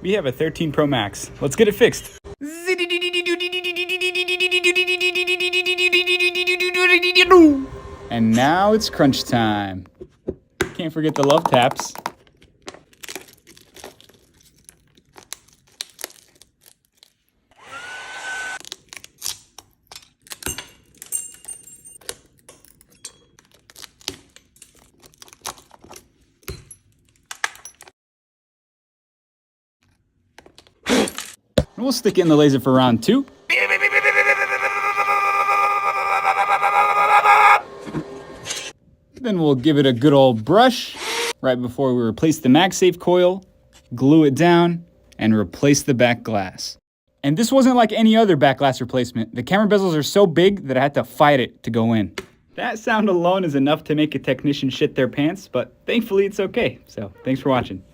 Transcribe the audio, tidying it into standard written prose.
We have a 13 Pro Max. Let's get it fixed. And now it's crunch time. Can't forget the love taps. And we'll stick it in the laser for round 2. Then we'll give it a good old brush right before we replace the MagSafe coil, glue it down, and replace the back glass. And this wasn't like any other back glass replacement. The camera bezels are so big that I had to fight it to go in. That sound alone is enough to make a technician shit their pants, but thankfully it's okay. So thanks for watching.